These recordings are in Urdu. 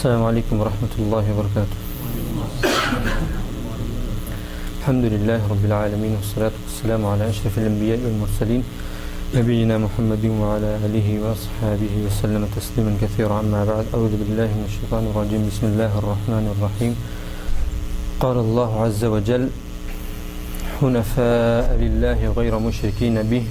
السلام علیکم ورحمۃ اللہ وبرکاتہ. الحمد للہ رب العالمین والصلاة والسلام علی اشرف الانبیاء والمرسلین نبینا محمد وعلى آلہ واصحابہ وسلم تسلیما کثیرا. اما بعد، اعوذ باللہ من الشیطان الرجیم. بسم اللہ الرحمن الرحیم. قال اللہ عز وجل حنفاء للہ غیر مشرکین بہ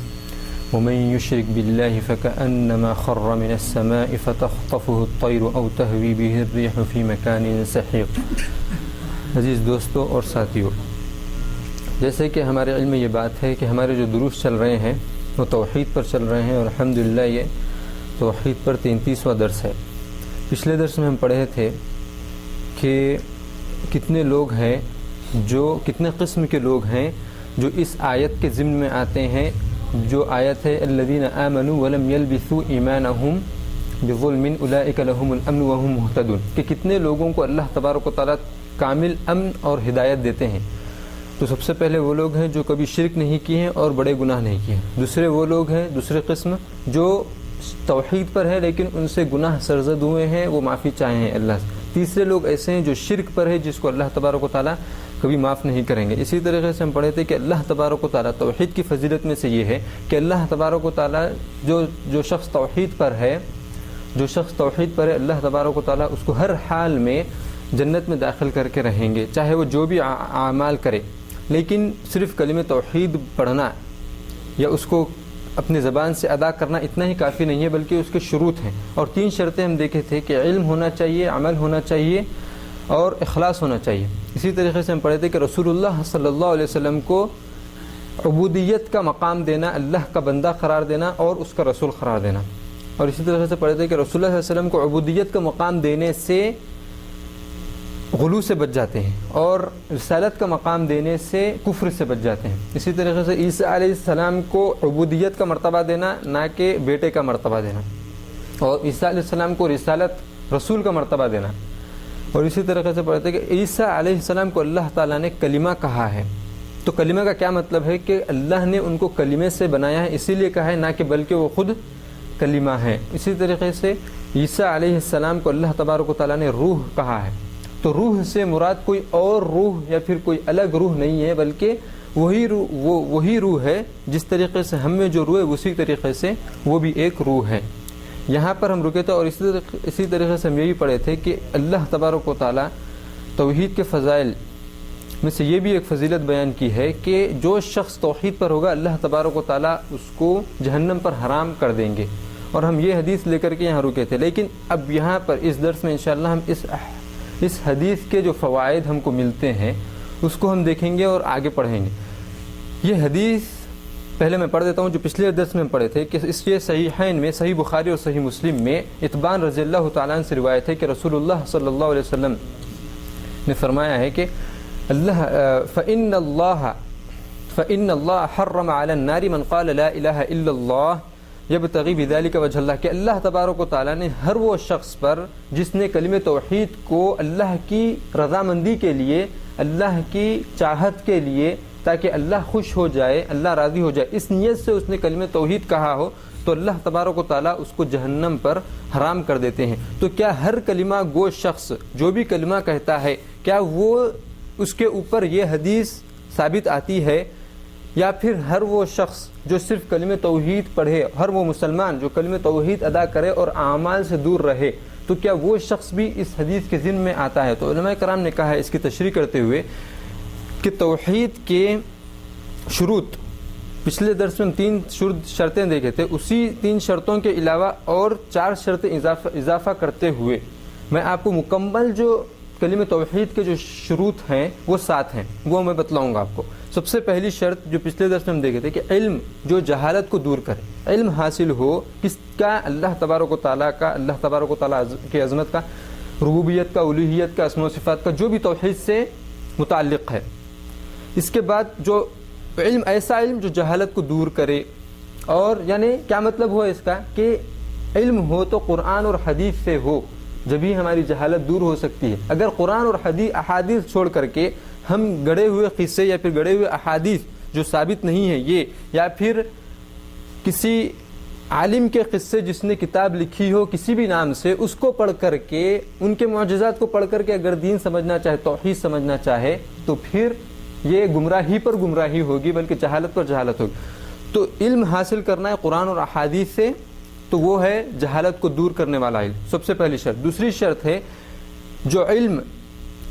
ومن يشرك بالله فكأنما خر من السماء فتخطفه الطير أو تهوي به الريح في مكان سحيق. عزیز دوستو اور ساتھیو، جیسے کہ ہمارے علم میں یہ بات ہے کہ ہمارے جو دروس چل رہے ہیں وہ توحید پر چل رہے ہیں، اور الحمدللہ یہ توحید پر 33واں درس ہے. پچھلے درس میں ہم پڑھے تھے کہ کتنے لوگ ہیں، کتنے قسم کے لوگ ہیں جو اس آیت کے ضمن میں آتے ہیں، جو آیت ہے الذین آمنوا ولم یلبثوا ایمانہم بظلم اولئک لہم الامن وہم مہتدون، کہ کتنے لوگوں کو اللہ تبارک و تعالیٰ کامل امن اور ہدایت دیتے ہیں. تو سب سے پہلے وہ لوگ ہیں جو کبھی شرک نہیں کیے ہیں اور بڑے گناہ نہیں کیے ہیں. دوسرے وہ لوگ ہیں، دوسرے قسم جو توحید پر ہے لیکن ان سے گناہ سرزد ہوئے ہیں، وہ معافی چاہے ہیں اللہ سے. تیسرے لوگ ایسے ہیں جو شرک پر ہے، جس کو اللہ تبارک و تعالیٰ کبھی معاف نہیں کریں گے. اسی طریقے سے ہم پڑھے تھے کہ اللہ تبارک و تعالیٰ توحید کی فضیلت میں سے یہ ہے کہ اللہ تبارک و تعالیٰ جو شخص توحید پر ہے، اللہ تبارک و تعالیٰ اس کو ہر حال میں جنت میں داخل کر کے رہیں گے، چاہے وہ جو بھی اعمال کرے. لیکن صرف کلمہ توحید پڑھنا یا اس کو اپنی زبان سے ادا کرنا اتنا ہی کافی نہیں ہے، بلکہ اس کے شروط ہیں. اور 3 شرطیں ہم دیکھے تھے کہ علم ہونا چاہیے، عمل ہونا چاہیے اور اخلاص ہونا چاہیے. اسی طریقے سے ہم پڑھے تھے کہ رسول اللہ صلی اللہ علیہ وسلم کو عبودیت کا مقام دینا، اللہ کا بندہ قرار دینا اور اس کا رسول قرار دینا. اور اسی طریقے سے پڑھے تھے کہ رسول اللہ صلی اللہ علیہ وسلم کو عبودیت کا مقام دینے سے غلو سے بچ جاتے ہیں، اور رسالت کا مقام دینے سے کفر سے بچ جاتے ہیں. اسی طریقے سے عیسیٰ علیہ السلام کو عبودیت کا مرتبہ دینا، نہ کہ بیٹے کا مرتبہ دینا، اور عیسیٰ علیہ السلام کو رسالت رسول کا مرتبہ دینا. اور اسی طریقے سے پڑھتے ہیں کہ عیسیٰ علیہ السلام کو اللہ تعالیٰ نے کلمہ کہا ہے. تو کلمہ کا کیا مطلب ہے کہ اللہ نے ان کو کلمے سے بنایا ہے، اسی لیے کہا ہے، نہ کہ بلکہ وہ خود کلمہ ہے. اسی طریقے سے عیسیٰ علیہ السلام کو اللہ تبارک و تعالیٰ نے روح کہا ہے. تو روح سے مراد کوئی اور روح یا پھر کوئی الگ روح نہیں ہے، بلکہ وہی روح ہے. جس طریقے سے ہم میں جو روح ہے اسی طریقے سے وہ بھی ایک روح ہے. یہاں پر ہم رکے تھے، اور اسی طریقے سے ہم یہی پڑھے تھے کہ اللہ تبارک و تعالیٰ توحید کے فضائل میں سے یہ بھی ایک فضیلت بیان کی ہے کہ جو شخص توحید پر ہوگا اللہ تبارک و تعالیٰ اس کو جہنم پر حرام کر دیں گے. اور ہم یہ حدیث لے کر کے یہاں رکے تھے. لیکن اب یہاں پر اس درس میں انشاءاللہ ہم اس حدیث کے جو فوائد ہم کو ملتے ہیں اس کو ہم دیکھیں گے اور آگے پڑھیں گے. یہ حدیث پہلے میں پڑھ دیتا ہوں جو پچھلے درس میں پڑھے تھے، کہ اس کے صحیحین میں صحیح بخاری اور صحیح مسلم میں اتبان رضی اللہ تعالیٰ عنہ سے روایت ہے کہ رسول اللہ صلی اللہ علیہ وسلم نے فرمایا ہے کہ فَإِنَّ اللَّهَ حَرَّمَ عَلَى النَّارِ مَنْ قَالَ لَا إِلَهَ إِلَّا اللَّهُ يَبْتَغِي بِذَلِكَ وَجْهَ اللَّهِ، کہ اللہ تبارک و تعالیٰ نے ہر وہ شخص پر جس نے کلمہ توحید کو اللہ کی رضامندی کے لیے، اللہ کی چاہت کے لیے، تاکہ اللہ خوش ہو جائے، اللہ راضی ہو جائے، اس نیت سے اس نے کلمہ توحید کہا ہو، تو اللہ تبارک و تعالیٰ اس کو جہنم پر حرام کر دیتے ہیں. تو کیا ہر کلمہ گو شخص جو بھی کلمہ کہتا ہے، کیا وہ اس کے اوپر یہ حدیث ثابت آتی ہے، یا پھر ہر وہ شخص جو صرف کلمہ توحید پڑھے، ہر وہ مسلمان جو کلمہ توحید ادا کرے اور اعمال سے دور رہے، تو کیا وہ شخص بھی اس حدیث کے ضمن میں آتا ہے؟ تو علماء کرام نے کہا ہے اس کی تشریح کرتے ہوئے کہ توحید کے شروط پچھلے درس میں ہم 3 شرطیں دیکھے تھے، اسی 3 شرطوں کے علاوہ اور 4 شرطیں اضافہ کرتے ہوئے میں آپ کو مکمل جو کلمہ توحید کے جو شروط ہیں وہ 7 ہیں، وہ میں بتلاؤں گا آپ کو. سب سے پہلی شرط جو پچھلے درس میں ہم دیکھے تھے کہ علم جو جہالت کو دور کرے، علم حاصل ہو کس کا؟ اللہ تبارک و تعالیٰ کا، اللہ تبارک و تعالیٰ کی عظمت کا، ربوبیت کا، الوہیت کا، اسماء و صفات کا، جو بھی توحید سے متعلق ہے. اس کے بعد جو علم، ایسا علم جو جہالت کو دور کرے. اور یعنی کیا مطلب ہوا اس کا کہ علم ہو تو قرآن اور حدیث سے ہو، جبھی ہماری جہالت دور ہو سکتی ہے. اگر قرآن اور احادیث چھوڑ کر کے ہم گڑے ہوئے قصے یا پھر گڑے ہوئے احادیث جو ثابت نہیں ہے یہ، یا پھر کسی عالم کے قصے جس نے کتاب لکھی ہو کسی بھی نام سے، اس کو پڑھ کر کے، ان کے معجزات کو پڑھ کر کے اگر دین سمجھنا چاہے، توحید سمجھنا چاہے، تو پھر یہ گمراہی پر گمراہی ہوگی، بلکہ جہالت پر جہالت ہوگی۔ تو علم حاصل کرنا ہے قرآن اور احادیث سے، تو وہ ہے جہالت کو دور کرنے والا علم، سب سے پہلی شرط۔ دوسری شرط ہے جو علم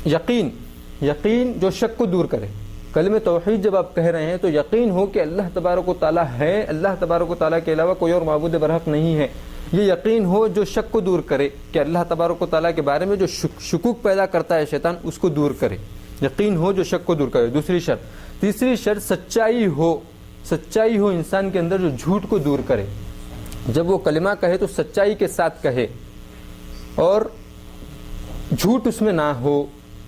یقین جو شک کو دور کرے۔ کلمہ توحید جب آپ کہہ رہے ہیں تو یقین ہو کہ اللہ تبارک و تعالیٰ ہے، اللہ تبارک و تعالیٰ کے علاوہ کوئی اور معبود برحق نہیں ہے، یہ یقین ہو جو شک کو دور کرے کہ اللہ تبارک و تعالیٰ کے بارے میں جو شکوک پیدا کرتا ہے شیطان، اس کو دور کرے، یقین ہو جو شک کو دور کرے، دوسری شرط۔ تیسری شرط سچائی ہو انسان کے اندر جو جھوٹ کو دور کرے، جب وہ کلمہ کہے تو سچائی کے ساتھ کہے اور جھوٹ اس میں نہ ہو،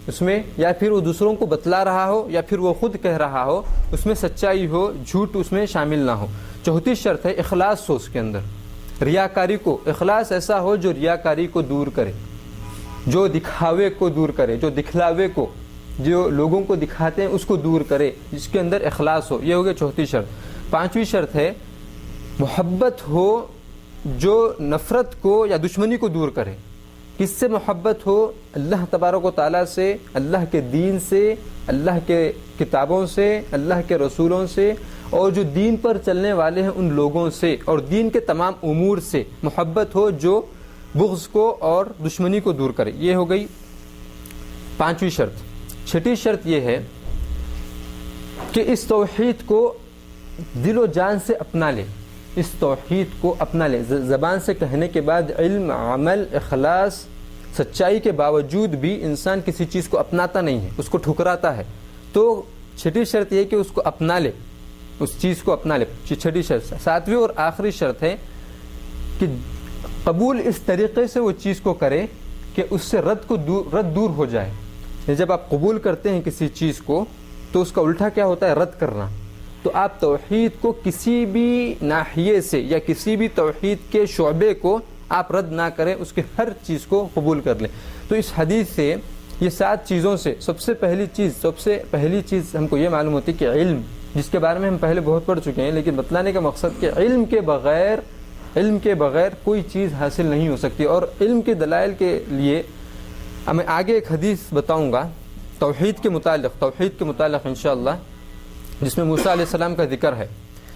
اس میں یا پھر وہ دوسروں کو بتلا رہا ہو یا پھر وہ خود کہہ رہا ہو، اس میں سچائی ہو، جھوٹ اس میں شامل نہ ہو۔ چوتھی شرط ہے اخلاص ہو اس کے اندر، ریاکاری کو، اخلاص ایسا ہو جو ریاکاری کو دور کرے، جو دکھاوے کو دور کرے، جو دکھلاوے کو، جو لوگوں کو دکھاتے ہیں اس کو دور کرے، جس کے اندر اخلاص ہو۔ یہ ہو گیا چوتھی شرط۔ پانچویں شرط ہے محبت ہو جو نفرت کو یا دشمنی کو دور کرے۔ کس سے محبت ہو؟ اللہ تبارک و تعالیٰ سے، اللہ کے دین سے، اللہ کے کتابوں سے، اللہ کے رسولوں سے، اور جو دین پر چلنے والے ہیں ان لوگوں سے، اور دین کے تمام امور سے محبت ہو جو بغض کو اور دشمنی کو دور کرے۔ یہ ہو گئی پانچویں شرط۔ چھٹی شرط یہ ہے کہ اس توحید کو دل و جان سے اپنا لے، اس توحید کو اپنا لے، زبان سے کہنے کے بعد علم، عمل، اخلاص، سچائی کے باوجود بھی انسان کسی چیز کو اپناتا نہیں ہے، اس کو ٹھکراتا ہے۔ تو چھٹی شرط یہ کہ اس کو اپنا لے، اس چیز کو اپنا لے، چھٹی شرط۔ ساتویں اور آخری شرط ہے کہ قبول اس طریقے سے وہ چیز کو کرے کہ اس سے رد دور ہو جائے۔ جب آپ قبول کرتے ہیں کسی چیز کو تو اس کا الٹا کیا ہوتا ہے؟ رد کرنا۔ تو آپ توحید کو کسی بھی ناحیے سے یا کسی بھی توحید کے شعبے کو آپ رد نہ کریں، اس کے ہر چیز کو قبول کر لیں۔ تو اس حدیث سے یہ 7 چیزوں سے سب سے پہلی چیز ہم کو یہ معلوم ہوتی ہے کہ علم، جس کے بارے میں ہم پہلے بہت پڑھ چکے ہیں، لیکن بتلانے کا مقصد کہ علم کے بغیر کوئی چیز حاصل نہیں ہو سکتی۔ اور علم کے دلائل کے لیے میں آگے ایک حدیث بتاؤں گا توحید کے متعلق انشاءاللہ، جس میں موسیٰ علیہ السلام کا ذکر ہے۔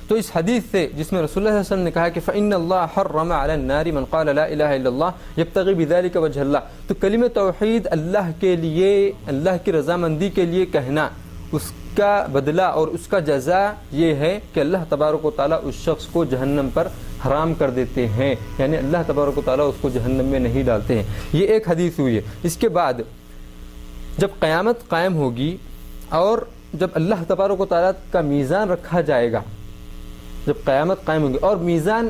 تو اس حدیث سے جس میں رسول اللہ صلی اللہ علیہ وسلم نے کہا کہ فَإِنَّ اللَّهَ حَرَّمَ عَلَى النَّارِ مَنْ قَالَ لَا إِلَهَ إِلَّا اللَّهُ يَبْتَغِي بِذَلِكَ وَجْهَ اللَّهِ۔ تو کلمہ توحید اللہ کے لیے، اللہ کی رضامندی کے لیے کہنا، اس کا بدلہ اور اس کا جزا یہ ہے کہ اللہ تبارک و تعالیٰ اس شخص کو جہنم پر حرام کر دیتے ہیں، یعنی اللہ تبارک و تعالیٰ اس کو جہنم میں نہیں ڈالتے ہیں۔ یہ ایک حدیث ہوئی ہے۔ اس کے بعد جب قیامت قائم ہوگی اور جب اللہ تبارک و تعالیٰ کا میزان رکھا جائے گا، جب قیامت قائم ہوگی، اور میزان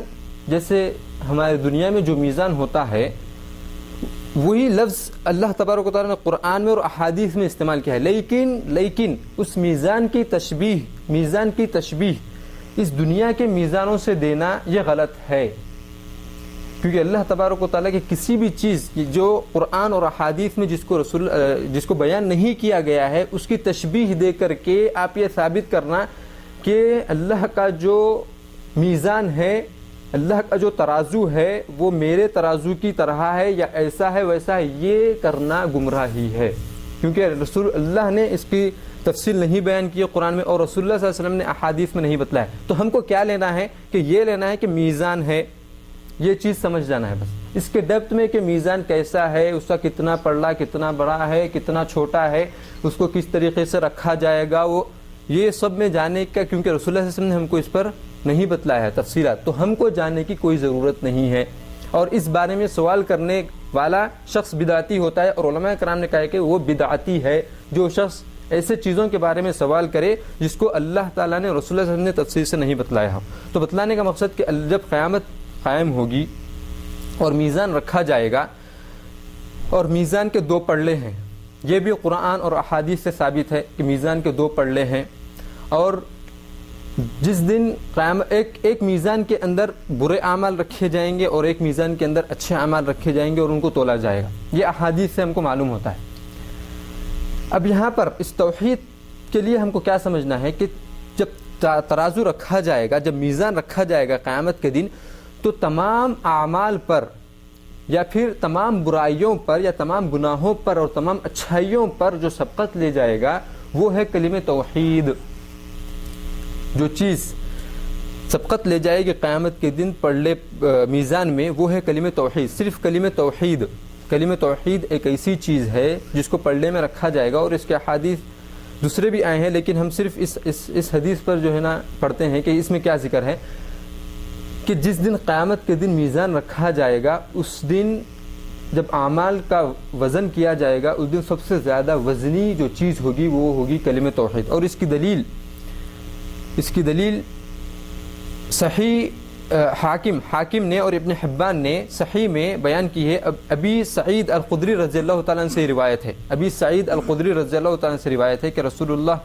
جیسے ہمارے دنیا میں جو میزان ہوتا ہے وہی لفظ اللہ تبارک و تعالیٰ نے قرآن میں اور احادیث میں استعمال کیا ہے، لیکن اس میزان کی تشبیہ اس دنیا کے میزانوں سے دینا یہ غلط ہے، کیونکہ اللہ تبارک و تعالیٰ کی کسی بھی چیز جو قرآن اور احادیث میں جس کو بیان نہیں کیا گیا ہے، اس کی تشبیہ دے کر کے آپ یہ ثابت کرنا کہ اللہ کا جو میزان ہے، اللہ کا جو ترازو ہے وہ میرے ترازو کی طرح ہے یا ایسا ہے ویسا ہے، یہ کرنا گمراہی ہے، کیونکہ رسول اللہ نے اس کی تفصیل نہیں بیان کی قرآن میں، اور رسول اللہ صلی اللہ علیہ وسلم نے احادیث میں نہیں بتلایا۔ تو ہم کو کیا لینا ہے کہ یہ لینا ہے کہ میزان ہے، یہ چیز سمجھ جانا ہے بس۔ اس کے ڈیپتھ میں کہ میزان کیسا ہے، اس کا کتنا پلڑا، کتنا بڑا ہے، کتنا چھوٹا ہے، اس کو کس طریقے سے رکھا جائے گا، وہ یہ سب میں جانے کا، کیونکہ رسول اللہ صلی اللہ علیہ وسلم نے ہم کو اس پر نہیں بتلایا ہے تفصیلات، تو ہم کو جاننے کی کوئی ضرورت نہیں ہے۔ اور اس بارے میں سوال کرنے والا شخص بدعتی ہوتا ہے، اور علماء کرام نے کہا ہے کہ وہ بدعتی ہے جو شخص ایسے چیزوں کے بارے میں سوال کرے جس کو اللہ تعالیٰ نے، رسول اللہ صلی اللہ علیہ وسلم نے تفصیل سے نہیں بتلایا ہو۔ تو بتلانے کا مقصد کہ جب قیامت قائم ہوگی اور میزان رکھا جائے گا، اور میزان کے 2 پلڑے ہیں، یہ بھی قرآن اور احادیث سے ثابت ہے کہ میزان کے 2 پلڑے ہیں، اور جس دن ایک میزان کے اندر برے اعمال رکھے جائیں گے اور ایک میزان کے اندر اچھے اعمال رکھے جائیں گے اور ان کو تولا جائے گا، یہ احادیث سے ہم کو معلوم ہوتا ہے۔ اب یہاں پر اس توحید کے لیے ہم کو کیا سمجھنا ہے کہ جب ترازو رکھا جائے گا، جب میزان رکھا جائے گا قیامت کے دن، تو تمام اعمال پر یا پھر تمام برائیوں پر یا تمام گناہوں پر اور تمام اچھائیوں پر جو سبقت لے جائے گا وہ ہے کلمہ توحید. جو چیز سبقت لے جائے گی قیامت کے دن پڑھلے میزان میں وہ ہے کلمہ توحید. صرف کلمہ توحید. کلمہ توحید ایک ایسی چیز ہے جس کو پڑھنے میں رکھا جائے گا, اور اس کے احادیث دوسرے بھی آئے ہیں, لیکن ہم صرف اس حدیث پر جو ہے نا پڑھتے ہیں کہ اس میں کیا ذکر ہے کہ جس دن قیامت کے دن میزان رکھا جائے گا, اس دن جب اعمال کا وزن کیا جائے گا, اس دن سب سے زیادہ وزنی جو چیز ہوگی وہ ہوگی کلمہ توحید. اور اس کی دلیل صحیح حاکم نے اور ابن حبان نے صحیح میں بیان کی ہے. ابی سعید الخدری رضی اللہ تعالیٰ عنہ سے روایت ہے. ابی سعید الخدری رضی اللہ تعالیٰ عنہ سے روایت ہے کہ رسول اللہ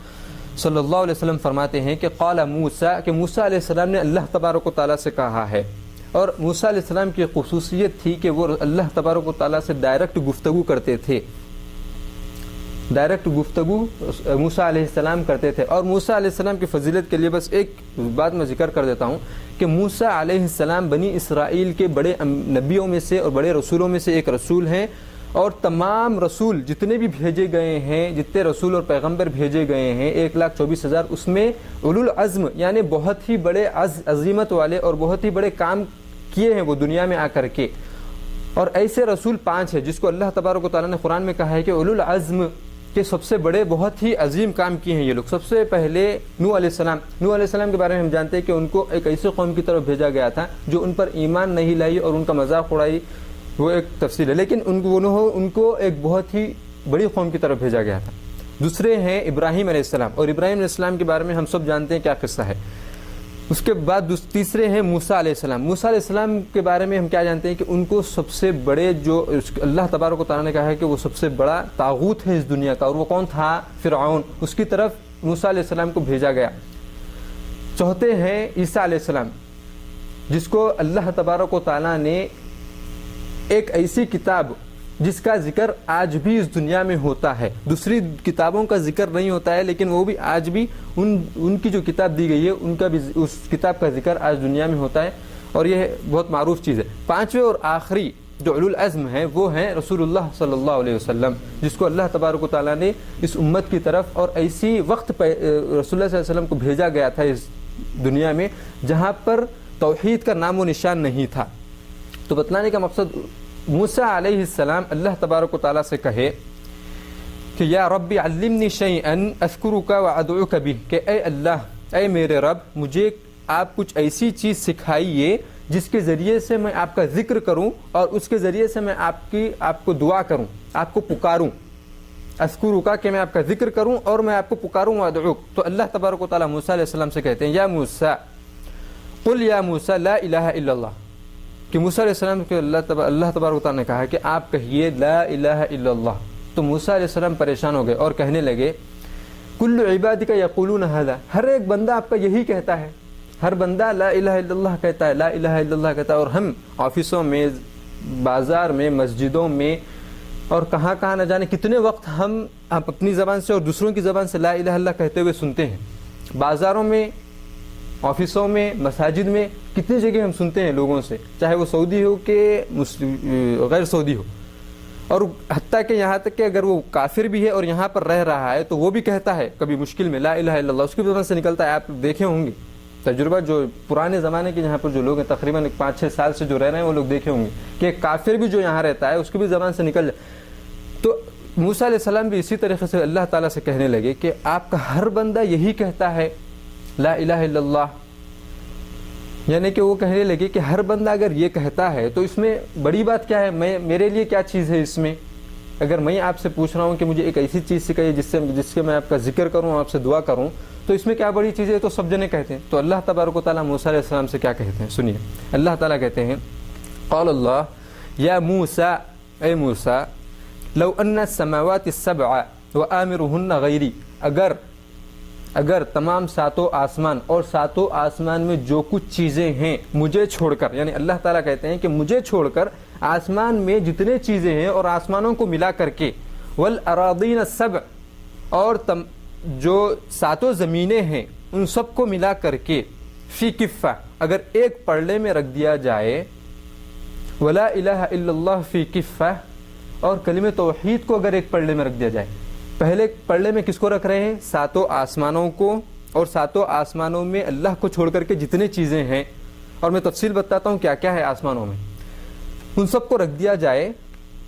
صلی اللہ علیہ وسلم فرماتے ہیں کہ قال موسیٰ, کہ موسیٰ علیہ السلام نے اللہ تبارک و تعالیٰ سے کہا ہے. اور موسیٰ علیہ السلام کی خصوصیت تھی کہ وہ اللہ تبارک و تعالیٰ سے ڈائریکٹ گفتگو کرتے تھے. ڈائریکٹ گفتگو موسیٰ علیہ السلام کرتے تھے. اور موسیٰ علیہ السلام کی فضیلت کے لیے بس ایک بات میں ذکر کر دیتا ہوں کہ موسیٰ علیہ السلام بنی اسرائیل کے بڑے نبیوں میں سے اور بڑے رسولوں میں سے ایک رسول ہیں. اور تمام رسول جتنے بھی بھیجے گئے ہیں, جتنے رسول اور پیغمبر بھیجے گئے ہیں 1,24,000, اس میں اولو العزم یعنی بہت ہی بڑے عظیمت والے اور بہت ہی بڑے کام کیے ہیں وہ دنیا میں آ کر کے. اور ایسے رسول 5 ہیں جس کو اللہ تبارک و تعالیٰ نے قرآن میں کہا ہے کہ اولو العزم کے سب سے بڑے بہت ہی عظیم کام کیے ہیں یہ لوگ. سب سے پہلے نوح علیہ السلام. نوح علیہ السلام کے بارے میں ہم جانتے ہیں کہ ان کو ایک ایسے قوم کی طرف بھیجا گیا تھا جو ان پر ایمان نہیں لائی اور ان کا مذاق اڑائی, وہ ایک تفصیل ہے, لیکن ان کو ایک بہت ہی بڑی قوم کی طرف بھیجا گیا تھا. دوسرے ہیں ابراہیم علیہ السلام, اور ابراہیم علیہ السلام کے بارے میں ہم سب جانتے ہیں کیا قصہ ہے. اس کے بعد تیسرے ہیں موسیٰ علیہ السلام. موسیٰ علیہ السلام کے بارے میں ہم کیا جانتے ہیں کہ ان کو سب سے بڑے جو اللہ تبارک و تعالیٰ نے کہا ہے کہ وہ سب سے بڑا طاغوت ہے اس دنیا کا, اور وہ کون تھا؟ فرعون. اس کی طرف موسیٰ علیہ السلام کو بھیجا گیا. چوتھے ہیں عیسیٰ علیہ السلام, جس کو اللہ تبارک و تعالیٰ نے ایک ایسی کتاب جس کا ذکر آج بھی اس دنیا میں ہوتا ہے, دوسری کتابوں کا ذکر نہیں ہوتا ہے, لیکن وہ بھی آج بھی ان کی جو کتاب دی گئی ہے ان کا بھی اس کتاب کا ذکر آج دنیا میں ہوتا ہے, اور یہ بہت معروف چیز ہے. پانچویں اور آخری جو اولو العزم ہیں وہ ہیں رسول اللہ صلی اللہ علیہ وسلم, جس کو اللہ تبارک و تعالیٰ نے اس امت کی طرف اور ایسی وقت پہ رسول اللہ صلی اللہ علیہ وسلم کو بھیجا گیا تھا اس دنیا میں جہاں پر توحید کا نام و نشان نہیں تھا. تو بتلانے کا مقصد موسیٰ علیہ السلام اللہ تبارک و تعالیٰ سے کہے کہ یا رب علمنی شیئا اذکرک وادعوک بہ, کہ اے اللہ, اے میرے رب, مجھے آپ کچھ ایسی چیز سکھائیے جس کے ذریعے سے میں آپ کا ذکر کروں اور اس کے ذریعے سے میں آپ کو دعا کروں, آپ کو پکاروں. اذکرک کہ میں آپ کا ذکر کروں اور میں آپ کو پکاروں, وادعوک. تو اللہ تبارک و تعالیٰ موسیٰ علیہ السلام سے کہتے ہیں یا موسیٰ قل یا موسیٰ لا الہ الا اللہ, کہ موسیٰ علیہ السلام کو اللہ تبارک و تعالیٰ نے کہا کہ آپ کہیے لا الہ الا اللہ. تو موسیٰ علیہ السلام پریشان ہو گئے اور کہنے لگے کل عبادک یقولون ھذا, ہر ایک بندہ آپ کا یہی کہتا ہے, ہر بندہ لا الہ الا اللہ کہتا ہے, لا الہ الا اللہ کہتا ہے, اور ہم آفسوں میں, بازار میں, مسجدوں میں اور کہاں کہاں نہ جانے کتنے وقت ہم اپنی زبان سے اور دوسروں کی زبان سے لا الہ الا اللہ کہتے ہوئے سنتے ہیں. بازاروں میں, آفسوں میں, مساجد میں, کتنی جگہ ہم سنتے ہیں لوگوں سے, چاہے وہ سعودی ہو کہ غیر سعودی ہو, اور حتیٰ کہ یہاں تک کہ اگر وہ کافر بھی ہے اور یہاں پر رہ رہا ہے تو وہ بھی کہتا ہے کبھی مشکل میں لا الہ الا اللہ, اس کی زبان سے نکلتا ہے. آپ دیکھے ہوں گے تجربہ, جو پرانے زمانے کے یہاں پر جو لوگ ہیں تقریباً 5-6 سال سے جو رہ رہے ہیں وہ لوگ دیکھے ہوں گے کہ کافر بھی جو یہاں رہتا ہے اس کی بھی زبان سے نکل جائے. تو موسیٰ علیہ السلام بھی اسی طریقے سے اللہ تعالیٰ سے کہنے لگے کہ آپ کا ہر بندہ یہی کہتا ہے لا الہ الا اللہ, یعنی کہ وہ کہنے لگے کہ ہر بندہ اگر یہ کہتا ہے تو اس میں بڑی بات کیا ہے, میرے لیے کیا چیز ہے اس میں. اگر میں آپ سے پوچھ رہا ہوں کہ مجھے ایک ایسی چیز سکھائیے جس سے میں آپ کا ذکر کروں, آپ سے دعا کروں, تو اس میں کیا بڑی چیز ہے, تو سب جنے کہتے ہیں. تو اللہ تبارک و تعالیٰ موسیٰ علیہ السلام سے کیا کہتے ہیں سنیے. اللہ تعالیٰ کہتے ہیں قال اللہ یا موسیٰ, اے موسیٰ, لو ان السماوات السبع وآمرهن غیری, اگر تمام ساتوں آسمان اور ساتوں آسمان میں جو کچھ چیزیں ہیں مجھے چھوڑ کر, یعنی اللہ تعالیٰ کہتے ہیں کہ مجھے چھوڑ کر آسمان میں جتنے چیزیں ہیں اور آسمانوں کو ملا کر کے, والاراضین السبع, اور جو ساتوں زمینیں ہیں ان سب کو ملا کر کے, فی کفہ، اگر ایک پلڑے میں رکھ دیا جائے، ولا الہ الا اللہ فی کفہ، اور کلمہ توحید کو اگر ایک پلڑے میں رکھ دیا جائے، پہلے پلڑے میں کس کو رکھ رہے ہیں؟ ساتوں آسمانوں کو، اور ساتوں آسمانوں میں اللہ کو چھوڑ کر کے جتنے چیزیں ہیں، اور میں تفصیل بتاتا ہوں کیا کیا ہے آسمانوں میں، ان سب کو رکھ دیا جائے،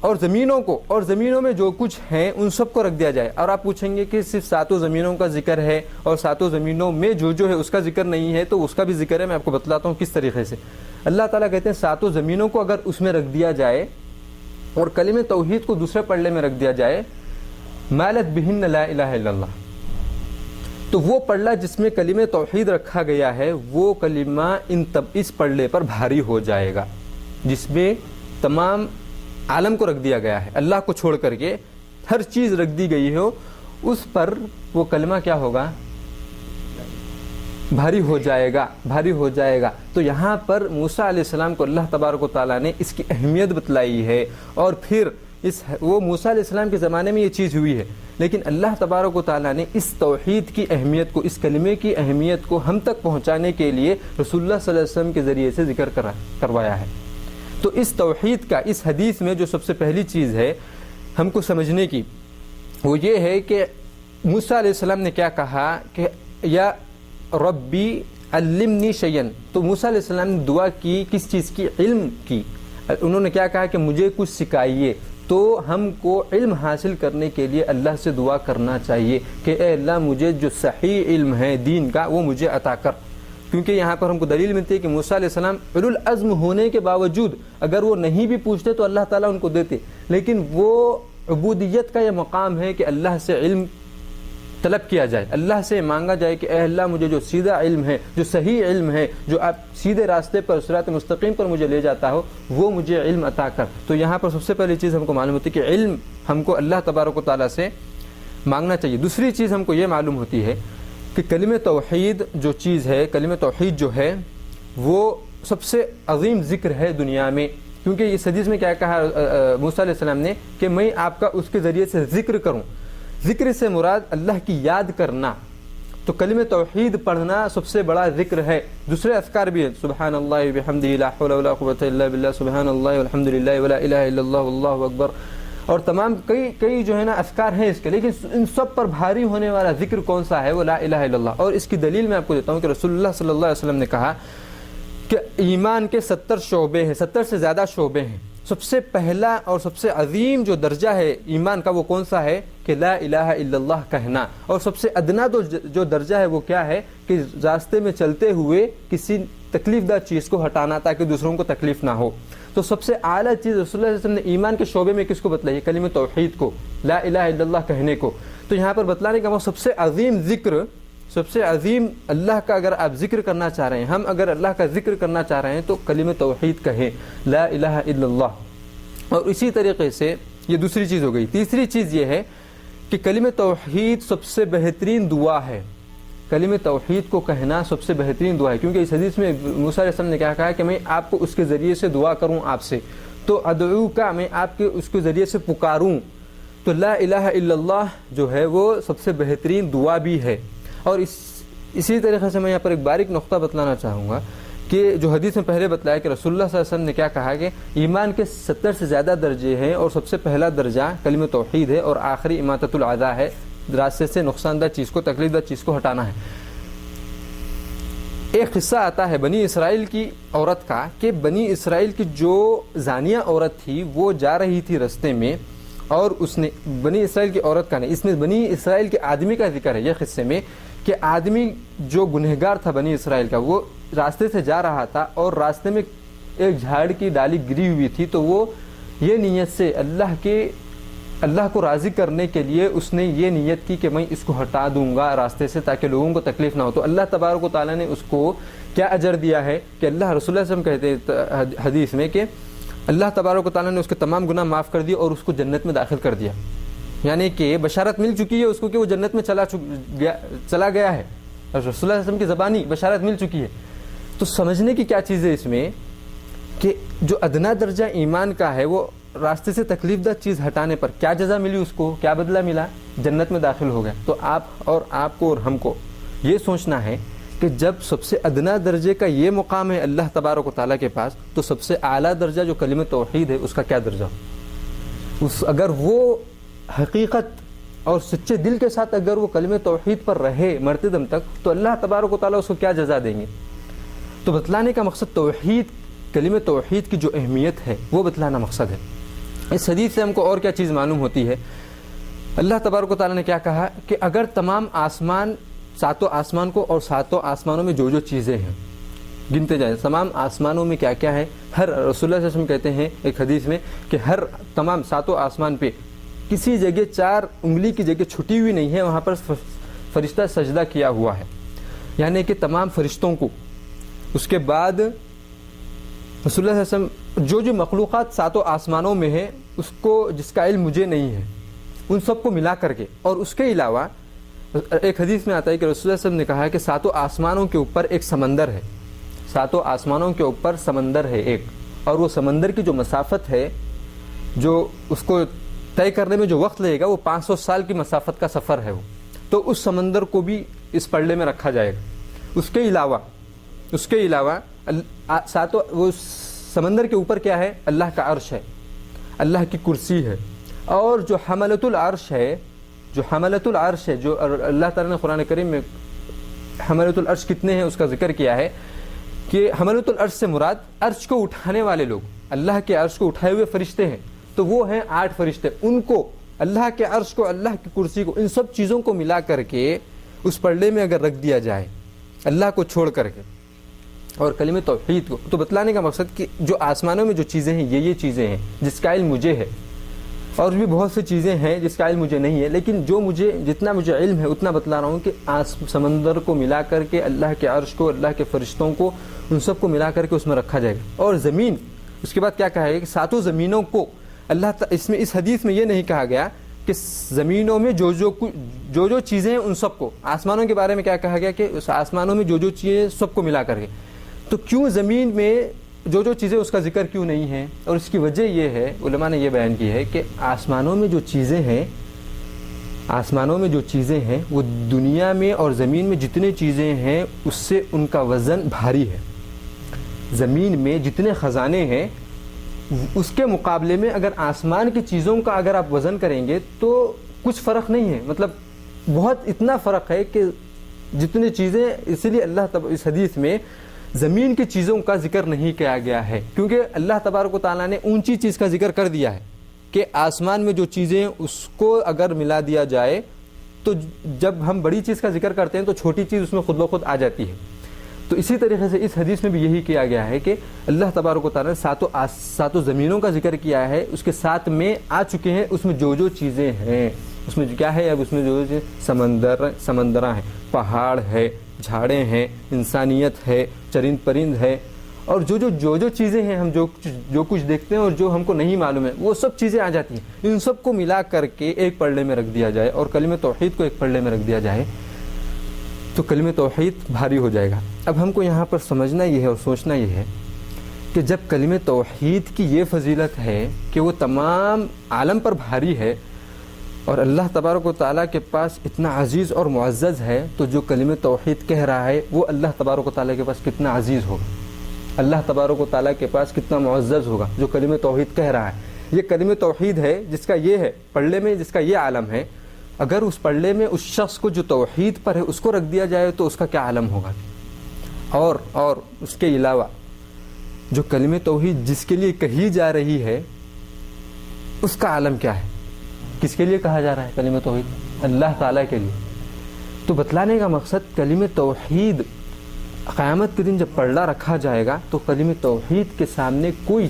اور زمینوں کو، اور زمینوں میں جو کچھ ہیں ان سب کو رکھ دیا جائے۔ اور آپ پوچھیں گے کہ صرف ساتوں زمینوں کا ذکر ہے اور ساتوں زمینوں میں جو ہے اس کا ذکر نہیں ہے، تو اس کا بھی ذکر ہے، میں آپ کو بتلاتا ہوں کس طریقے سے۔ اللہ تعالیٰ کہتے ہیں ساتوں زمینوں کو اگر اس میں رکھ دیا جائے اور کلمہ توحید کو دوسرے پلڑے میں رکھ دیا جائے، مالت بہن لا الہ الا اللہ، تو وہ پلڑا جس میں کلمہ توحید رکھا گیا ہے وہ کلمہ اس پلڑے پر بھاری ہو جائے گا، جس میں تمام عالم کو رکھ دیا گیا ہے، اللہ کو چھوڑ کر کے ہر چیز رکھ دی گئی ہو، اس پر وہ کلمہ کیا ہوگا؟ بھاری ہو جائے گا، بھاری ہو جائے گا۔ تو یہاں پر موسیٰ علیہ السلام کو اللہ تبارک و تعالیٰ نے اس کی اہمیت بتلائی ہے، اور پھر وہ موسیٰ علیہ السلام کے زمانے میں یہ چیز ہوئی ہے، لیکن اللہ تبارک و تعالیٰ نے اس توحید کی اہمیت کو، اس کلمے کی اہمیت کو ہم تک پہنچانے کے لیے رسول اللہ صلی اللہ علیہ وسلم کے ذریعے سے ذکر کروایا ہے۔ تو اس توحید کا اس حدیث میں جو سب سے پہلی چیز ہے ہم کو سمجھنے کی، وہ یہ ہے کہ موسیٰ علیہ السلام نے کیا کہا کہ یا ربی علمنی شیئن، تو موسیٰ علیہ السلام نے دعا کی کس چیز کی؟ علم کی۔ انہوں نے کیا کہا کہ مجھے کچھ سکھائیے، تو ہم کو علم حاصل کرنے کے لیے اللہ سے دعا کرنا چاہیے کہ اے اللہ مجھے جو صحیح علم ہے دین کا وہ مجھے عطا کر، کیونکہ یہاں پر ہم کو دلیل ملتی ہے کہ موسیٰ علیہ السلام اولو العزم ہونے کے باوجود اگر وہ نہیں بھی پوچھتے تو اللہ تعالیٰ ان کو دیتے، لیکن وہ عبودیت کا یہ مقام ہے کہ اللہ سے علم طلب کیا جائے، اللہ سے مانگا جائے کہ اے اللہ مجھے جو سیدھا علم ہے، جو صحیح علم ہے، جو آپ سیدھے راستے پر، صراط مستقیم پر مجھے لے جاتا ہو، وہ مجھے علم عطا کر۔ تو یہاں پر سب سے پہلی چیز ہم کو معلوم ہوتی ہے کہ علم ہم کو اللہ تبارک و تعالیٰ سے مانگنا چاہیے۔ دوسری چیز ہم کو یہ معلوم ہوتی ہے کہ کلمہ توحید جو چیز ہے، کلمہ توحید جو ہے وہ سب سے عظیم ذکر ہے دنیا میں، کیونکہ اس حدیث میں کیا کہا موسیٰ علیہ السلام نے کہ میں آپ کا اس کے ذریعے سے ذکر کروں۔ ذکر سے مراد اللہ کی یاد کرنا، تو کلمہ توحید پڑھنا سب سے بڑا ذکر ہے۔ دوسرے اذکار بھی ہیں، سبحان اللہ بحمدہ لا حول ولا قوۃ الا باللہ، سبحان اللہ والحمد للہ ولا الہ الا اللہ واللہ اکبر، اور تمام کئی جو ہے نا اذکار ہیں اس کے، لیکن ان سب پر بھاری ہونے والا ذکر کون سا ہے؟ وہ لا الہ الا اللہ۔ اور اس کی دلیل میں آپ کو دیتا ہوں کہ رسول اللہ صلی اللہ علیہ وسلم نے کہا کہ ایمان کے 70 شعبے ہیں، 70 سے زیادہ شعبے ہیں، سب سے پہلا اور سب سے عظیم جو درجہ ہے ایمان کا وہ کون سا ہے؟ کہ لا الہ الا اللہ کہنا، اور سب سے ادنا جو درجہ ہے وہ کیا ہے؟ کہ راستے میں چلتے ہوئے کسی تکلیف دہ چیز کو ہٹانا تاکہ دوسروں کو تکلیف نہ ہو۔ تو سب سے اعلیٰ چیز رسول اللہ علیہ وسلم نے ایمان کے شعبے میں کس کو بتلائی ہے؟ کلمہ توحید کو، لا الہ الا اللہ کہنے کو۔ تو یہاں پر بتلانے کا وہ سب سے عظیم ذکر، سب سے عظیم اللہ کا اگر آپ ذکر کرنا چاہ رہے ہیں، ہم اگر اللہ کا ذکر کرنا چاہ رہے ہیں تو کلمہ توحید کہیں، لا الہ الا اللہ۔ اور اسی طریقے سے یہ دوسری چیز ہو گئی۔ تیسری چیز یہ ہے کہ کلمہ توحید سب سے بہترین دعا ہے، کلمہ توحید کو کہنا سب سے بہترین دعا ہے، کیونکہ اس حدیث میں موسیٰ علیہ السلام نے کیا کہا کہ میں آپ کو اس کے ذریعے سے دعا کروں آپ سے، تو ادعو کا میں آپ کے اس کے ذریعے سے پکاروں، تو لا الہ الا اللہ جو ہے وہ سب سے بہترین دعا بھی ہے۔ اور اسی طریقے سے میں یہاں پر ایک باریک نقطہ بتلانا چاہوں گا کہ جو حدیث میں پہلے بتلایا کہ رسول اللہ صلی اللہ علیہ وسلم نے کیا کہا کہ ایمان کے 70 سے زیادہ درجے ہیں، اور سب سے پہلا درجہ کلمہ توحید ہے، اور آخری اماطۃ الاذی ہے، راستے سے نقصان دہ چیز کو، تکلیف دہ چیز کو ہٹانا ہے۔ ایک قصہ آتا ہے بنی اسرائیل کی عورت کا کہ بنی اسرائیل کی جو زانیہ عورت تھی وہ جا رہی تھی رستے میں، اور اس نے بنی اسرائیل کی عورت کا نہیں، اس میں بنی اسرائیل کے آدمی کا ذکر ہے یہ قصے میں، کہ آدمی جو گنہگار تھا بنی اسرائیل کا، وہ راستے سے جا رہا تھا اور راستے میں ایک جھاڑ کی ڈالی گری ہوئی تھی، تو وہ یہ نیت سے اللہ کو راضی کرنے کے لیے اس نے یہ نیت کی کہ میں اس کو ہٹا دوں گا راستے سے تاکہ لوگوں کو تکلیف نہ ہو۔ تو اللہ تبارک و تعالیٰ نے اس کو کیا اجر دیا ہے کہ اللہ رسول اللہ صلی اللہ علیہ وسلم کہتے ہیں حدیث میں کہ اللہ تبارک و تعالیٰ نے اس کے تمام گناہ معاف کر دیے اور اس کو جنت میں داخل کر دیا، یعنی کہ بشارت مل چکی ہے اس کو کہ وہ جنت میں چلا گیا ہے، رسول اللہ صلی اللہ علیہ وسلم کی زبانی بشارت مل چکی ہے۔ تو سمجھنے کی کیا چیز ہے اس میں کہ جو ادنا درجہ ایمان کا ہے وہ راستے سے تکلیف دہ چیز ہٹانے پر کیا جزا ملی، اس کو کیا بدلہ ملا؟ جنت میں داخل ہو گیا۔ تو آپ کو اور ہم کو یہ سوچنا ہے کہ جب سب سے ادنا درجے کا یہ مقام ہے اللہ تبارک و تعالیٰ کے پاس، تو سب سے اعلیٰ درجہ جو کلمہ توحید ہے اس کا کیا درجہ ہو؟ اگر وہ حقیقت اور سچے دل کے ساتھ اگر وہ کلمہ توحید پر رہے مرتے دم تک، تو اللہ تبارک و تعالیٰ اس کو کیا جزا دیں گے؟ تو بتلانے کا مقصد توحید، کلمہ توحید کی جو اہمیت ہے وہ بتلانا مقصد ہے۔ اس حدیث سے ہم کو اور کیا چیز معلوم ہوتی ہے؟ اللہ تبارک و تعالیٰ نے کیا کہا کہ اگر تمام آسمان، ساتوں آسمان کو اور ساتوں آسمانوں میں جو جو چیزیں ہیں گنتے جائیں، تمام آسمانوں میں کیا کیا ہے، ہر رسول اللہ صلی اللہ علیہ وسلم کہتے ہیں ایک حدیث میں کہ ہر تمام ساتوں آسمان پہ کسی جگہ 4 انگلی کی جگہ چھٹی ہوئی نہیں ہے، وہاں پر فرشتہ سجدہ کیا ہوا ہے، یعنی کہ تمام فرشتوں کو۔ اس کے بعد رسول اللہ صلی اللہ علیہ وسلم جو مخلوقات ساتوں آسمانوں میں ہیں اس کو، جس کا علم مجھے نہیں ہے، ان سب کو ملا کر کے، اور اس کے علاوہ ایک حدیث میں آتا ہے کہ رسول اللہ صلی اللہ علیہ وسلم نے کہا ہے کہ ساتوں آسمانوں کے اوپر ایک سمندر ہے، ساتوں آسمانوں کے اوپر سمندر ہے ایک، اور وہ سمندر کی جو مسافت ہے، جو اس کو طے کرنے میں جو وقت لگے گا، وہ 500 سال کی مسافت کا سفر ہے وہ، تو اس سمندر کو بھی اس پلڑے میں رکھا جائے گا۔ اس کے علاوہ ساتوں، وہ سمندر کے اوپر کیا ہے؟ اللہ کا عرش ہے، اللہ کی کرسی ہے، اور جو حملۃ العرش ہے، جو اللہ تعالیٰ نے قرآن کریم میں حملۃ العرش کتنے ہیں اس کا ذکر کیا ہے کہ حملۃ العرش سے مراد عرش کو اٹھانے والے لوگ، اللہ کے عرش کو اٹھائے ہوئے فرشتے ہیں، تو وہ ہیں 8 فرشتے۔ ان کو، اللہ کے عرش کو، اللہ کی کرسی کو، ان سب چیزوں کو ملا کر کے اس پلڑے میں اگر رکھ دیا جائے اللہ کو چھوڑ کر کے اور کلمہ توحید کو، تو بتلانے کا مقصد کہ جو آسمانوں میں جو چیزیں ہیں یہ چیزیں ہیں جس کا علم مجھے ہے، اور بھی بہت سی چیزیں ہیں جس کا علم مجھے نہیں ہے، لیکن جتنا مجھے علم ہے اتنا بتلا رہا ہوں کہ سمندر کو ملا کر کے، اللہ کے عرش کو، اللہ کے فرشتوں کو، ان سب کو ملا کر کے اس میں رکھا جائے گا۔ اور زمین، اس کے بعد کیا کہا ہے کہ ساتوں زمینوں کو اس حدیث میں یہ نہیں کہا گیا کہ زمینوں میں جو چیزیں ہیں ان سب کو، آسمانوں کے بارے میں کیا کہا گیا کہ اس آسمانوں میں جو چیزیں سب کو ملا کر کے، تو کیوں زمین میں جو چیزیں اس کا ذکر کیوں نہیں ہے؟ اور اس کی وجہ یہ ہے، علماء نے یہ بیان کی ہے کہ آسمانوں میں جو چیزیں ہیں وہ دنیا میں اور زمین میں جتنے چیزیں ہیں اس سے ان کا وزن بھاری ہے۔ زمین میں جتنے خزانے ہیں اس کے مقابلے میں اگر آسمان کی چیزوں کا اگر آپ وزن کریں گے تو کچھ فرق نہیں ہے، مطلب بہت اتنا فرق ہے کہ جتنی چیزیں، اسی لیے اس حدیث میں زمین کی چیزوں کا ذکر نہیں کیا گیا ہے، کیونکہ اللہ تبارک و تعالیٰ نے اونچی چیز کا ذکر کر دیا ہے کہ آسمان میں جو چیزیں اس کو اگر ملا دیا جائے، تو جب ہم بڑی چیز کا ذکر کرتے ہیں تو چھوٹی چیز اس میں خود بخود آ جاتی ہے۔ تو اسی طریقے سے اس حدیث میں بھی یہی کیا گیا ہے کہ اللہ تبارک و تعالیٰ نے ساتوں زمینوں کا ذکر کیا ہے، اس کے ساتھ میں آ چکے ہیں اس میں جو چیزیں ہیں، اس میں کیا ہے، اب اس میں جو سمندراں ہیں، پہاڑ ہے، جھاڑیں ہیں، انسانیت ہے، چرند پرند ہے، اور جو چیزیں ہیں، ہم جو کچھ دیکھتے ہیں اور جو ہم کو نہیں معلوم ہے، وہ سب چیزیں آ جاتی ہیں۔ ان سب کو ملا کر کے ایک پلڑے میں رکھ دیا جائے اور کلمہ توحید کو ایک پلڑے میں رکھ دیا جائے تو کلمہ توحید بھاری ہو جائے گا۔ اب ہم کو یہاں پر سمجھنا یہ ہے اور سوچنا یہ ہے کہ جب کلمہ توحید کی یہ فضیلت ہے کہ وہ تمام عالم پر بھاری ہے، اور اللہ تبارک و تعالیٰ کے پاس اتنا عزیز اور معزز ہے، تو جو کلمہ توحید کہہ رہا ہے وہ اللہ تبارک و تعالیٰ کے پاس کتنا عزیز ہوگا، اللہ تبارک و تعالیٰ کے پاس کتنا معزز ہوگا جو کلمہ توحید کہہ رہا ہے۔ یہ کلمہ توحید ہے جس کا یہ ہے پلڑے میں، جس کا یہ عالم ہے، اگر اس پلڑے میں اس شخص کو جو توحید پر ہے اس کو رکھ دیا جائے تو اس کا کیا عالم ہوگا۔ اور اس کے علاوہ جو کلمہ توحید جس کے لیے کہی جا رہی ہے اس کا عالم کیا ہے، کس کے لیے کہا جا رہا ہے کلمہ توحید؟ اللہ تعالیٰ کے لیے۔ تو بتلانے کا مقصد کلمہ توحید قیامت کے دن جب پلڑا رکھا جائے گا تو کلمہ توحید کے سامنے کوئی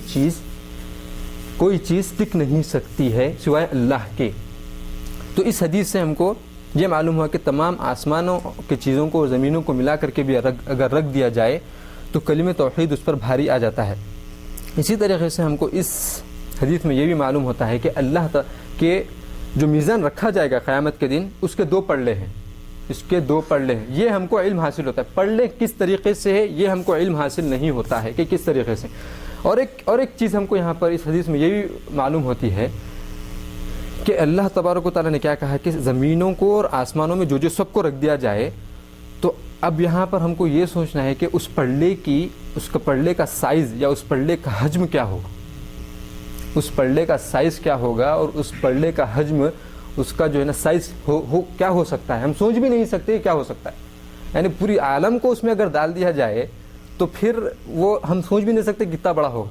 چیز ٹک نہیں سکتی ہے سوائے اللہ کے۔ تو اس حدیث سے ہم کو یہ معلوم ہوا کہ تمام آسمانوں کی چیزوں کو اور زمینوں کو ملا کر کے بھی اگر رکھ دیا جائے تو کلمہ توحید اس پر بھاری آ جاتا ہے۔ اسی طریقے سے ہم کو اس حدیث میں یہ بھی معلوم ہوتا ہے کہ اللہ کے جو میزان رکھا جائے گا قیامت کے دن، اس کے 2 پلڑے ہیں، اس کے 2 پلڑے ہیں۔ یہ ہم کو علم حاصل ہوتا ہے، پلڑے کس طریقے سے ہے یہ ہم کو علم حاصل نہیں ہوتا ہے کہ کس طریقے سے۔ اور ایک چیز ہم کو یہاں پر اس حدیث میں یہ بھی معلوم ہوتی ہے کہ اللہ تبارک و تعالیٰ نے کیا کہا کہ زمینوں کو اور آسمانوں میں جو سب کو رکھ دیا جائے تو اب یہاں پر ہم کو یہ سوچنا ہے کہ اس کا پڑلے کا سائز یا اس پڑلے کا حجم کیا ہوگا، اس پڑلے کا سائز کیا ہوگا، اور اس پڑلے کا حجم اس کا جو ہے نا سائز کیا ہو سکتا ہے. ہم سوچ بھی نہیں سکتے کیا ہو سکتا ہے. یعنی پوری عالم کو اس میں اگر ڈال دیا جائے تو پھر وہ ہم سوچ بھی نہیں سکتے کتنا بڑا ہوگا.